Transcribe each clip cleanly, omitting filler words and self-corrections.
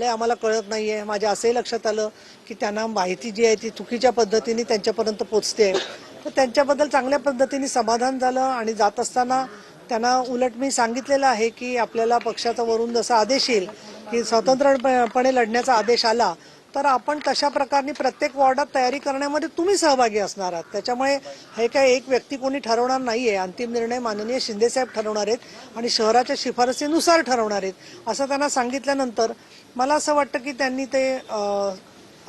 आम्हाला कळत नाहीये. माझ्या असंही लक्षात आलं की त्यांना माहिती जी आहे ती चुकीच्या पद्धतीने त्यांच्यापर्यंत पोहोचते. तर त्यांच्याबद्दल चांगल्या पद्धतीने समाधान झालं आणि जात असताना त्यांना उलट मी सांगितलेलं आहे की आपल्याला पक्षाचा वरून जसा आदेश येईल की स्वतंत्रपणे लढण्याचा आदेश आला तर आपण तशा प्रकारे प्रत्येक वॉर्डात तयारी करण्यामध्ये तुम्ही सहभागी असणार आहात. त्याच्यामुळे हे काय एक व्यक्ती कोणी ठरवणार नाहीये. अंतिम निर्णय माननीय शिंदेसाहेब ठरवणार आहेत आणि शहराच्या शिफारसीनुसार ठरवणार आहेत असं त्यांना सांगितल्यानंतर मला असं वाटतं की त्यांनी ते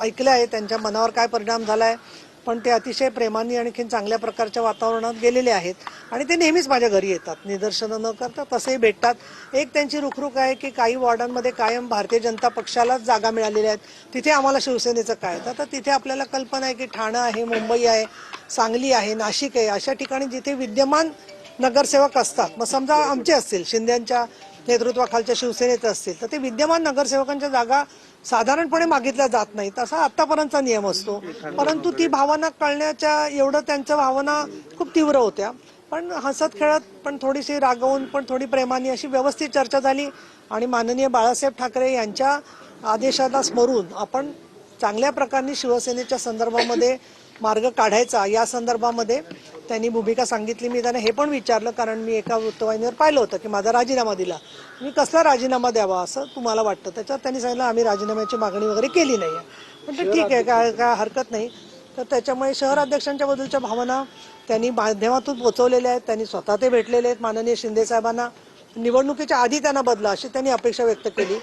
ऐकलं आहे. त्यांच्या मनावर काय परिणाम झालाय पण ते अतिशय प्रेमाने आणखीन चांगल्या प्रकारच्या वातावरणात गेलेले आहेत आणि ते नेहमीच माझ्या घरी येतात. निदर्शनं न करता तसेही भेटतात. एक त्यांची रुखरुख आहे की काही वॉर्डांमध्ये कायम भारतीय जनता पक्षालाच जागा मिळालेल्या आहेत. तिथे आम्हाला शिवसेनेचं काय तर तिथे आपल्याला कल्पना आहे की ठाणं आहे, मुंबई आहे, सांगली आहे, नाशिक आहे, अशा ठिकाणी जिथे विद्यमान नगरसेवक असतात. मग समजा आमचे असतील, शिंदेच्या नेतृत्वाखालच्या शिवसेनेचे असतील तर ते विद्यमान नगरसेवकांच्या जागा साधारणपणे मागितल्या जात नाहीत असा आतापर्यंतचा नियम असतो. परंतु ती भावना कळण्याच्या एवढं त्यांच्या भावना खूप तीव्र होत्या. पण हसत खेळत पण थोडीशी रागवून पण थोडी प्रेमाने अशी व्यवस्थित चर्चा झाली आणि माननीय बाळासाहेब ठाकरे यांच्या आदेशाला स्मरून आपण चांगल्या प्रकारे शिवसेनेच्या संदर्भामध्ये मार्ग काढायचा या संदर्भामध्ये त्यांनी भूमिका सांगितली. मी त्यांना हे पण विचारलं कारण मी एका वृत्तवाहिनीवर पाहिलं होतं की माझा राजीनामा दिला. मी कसला राजीनामा द्यावा असं तुम्हाला वाटतं. त्याच्यावर त्यांनी सांगितलं आम्ही राजीनाम्याची मागणी वगैरे केली नाही आहे. म्हणजे ठीक आहे, काय हरकत नाही. तर त्याच्यामुळे शहर अध्यक्षांच्या बद्दलच्या भावना त्यांनी माध्यमातून पोहोचवलेल्या आहेत. त्यांनी स्वतः ते भेटलेले आहेत माननीय शिंदे साहेबांना. निवडणुकीच्या आधी त्यांना बदला अशी त्यांनी अपेक्षा व्यक्त केली.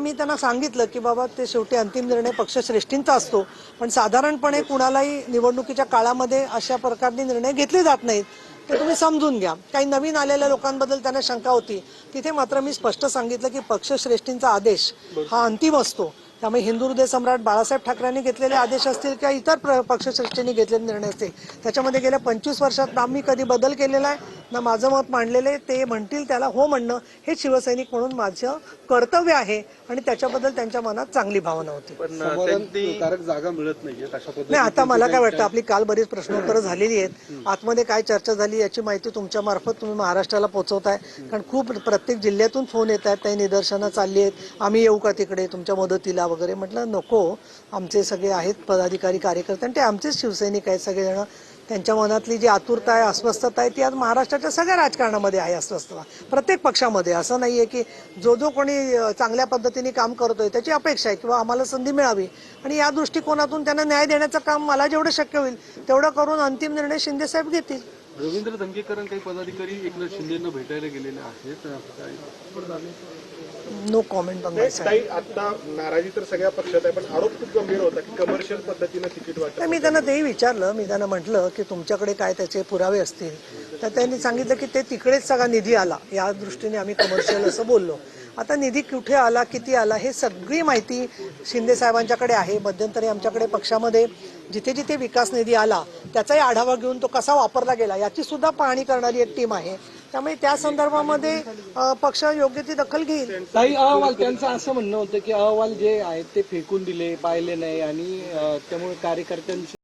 मी त्यांना सांगितलं की बाबा ते शेवटी अंतिम निर्णय पक्षश्रेष्ठींचा असतो पण साधारणपणे कुणालाही निवडणुकीच्या काळामध्ये अशा प्रकारचे निर्णय घेतले जात नाहीत. ते तुम्ही समजून घ्या. काही नवीन आलेल्या लोकांबद्दल त्यांना शंका होती. तिथे मात्र मी स्पष्ट सांगितलं की पक्षश्रेष्ठींचा आदेश हा अंतिम असतो. त्यामुळे हिंदू हृदय सम्राट बाळासाहेब ठाकरेंनी घेतलेले आदेश असतील किंवा इतर पक्षश्रेष्ठींनी घेतलेले निर्णय असतील त्याच्यामध्ये गेल्या 25 वर्षात ना मी कधी बदल केलेला आहे ना माझं मत मांडलेलं आहे. ते म्हणतील त्याला हो म्हणणं हे शिवसैनिक म्हणून माझं कर्तव्य आहे आणि त्याच्याबद्दल त्यांच्या मनात चांगली भावना होती. जागा मिळत नाही आता मला काय वाटतं आपली काल बरीच प्रश्नोत्तरं झालेली आहेत. आतमध्ये काय चर्चा झाली याची माहिती तुमच्या मार्फत तुम्ही महाराष्ट्राला पोहोचवताय कारण खूप प्रत्येक जिल्ह्यातून फोन येत आहेत. काही निदर्शनं चालली आहेत. आम्ही येऊ का तिकडे तुमच्या मदतीला वगैरे. म्हटलं नको. आमचे सगळे आहेत पदाधिकारी कार्यकर्ते आणि ते आमचेच शिवसैनिक आहेत सगळेजण. त्यांच्या मनातली जी आतुरता आहे, अस्वस्थता आहे ती आज महाराष्ट्राच्या सगळ्या राजकारणामध्ये आहे. अस्वस्थता प्रत्येक पक्षामध्ये. असं नाहीये की जो कोणी चांगल्या पद्धतीने काम करतोय त्याची अपेक्षा आहे किंवा आम्हाला संधी मिळावी आणि या दृष्टिकोनातून त्यांना न्याय देण्याचं काम मला जेवढं शक्य होईल तेवढं करून अंतिम निर्णय शिंदेसाहेब घेतील. रवींद्र धंगेकर काही पदाधिकारी एकनाथ शिंदेंना भेटायला गेलेले आहेत. No comment on my side. आता नाराजी तर सगळ्या पक्षात आहे पण आरोप खूप गंभीर होता की कमर्शियल पद्धतीने तिकीट वाटप. मी त्यांना तेही विचारलं. मी त्यांना म्हटलं की तुमच्याकडे काय त्याचे पुरावे असतील तर त्यांनी सांगितलं की ते तिकडेच सगळा निधी आला या दृष्टीने आम्ही कमर्शियल असं बोललो. आता निधी कुठे आला, किती आला हे सगळी माहिती शिंदे साहेबांच्याकडे आहे. मध्यंतरी आमच्याकडे पक्षामध्ये जिथे जिथे विकास निधी आला त्याचाही आढावा घेऊन तो कसा वापरला गेला याची सुद्धा पाहणी करणारी एक टीम आहे. त्यामुळे त्या संदर्भामध्ये पक्ष योग्य ती दखल घेईल. काही अहवाल त्यांचं असं म्हणणं होतं की अहवाल जे आहेत ते फेकून दिले, पाहिले नाही आणि त्यामुळे कार्यकर्त्यांची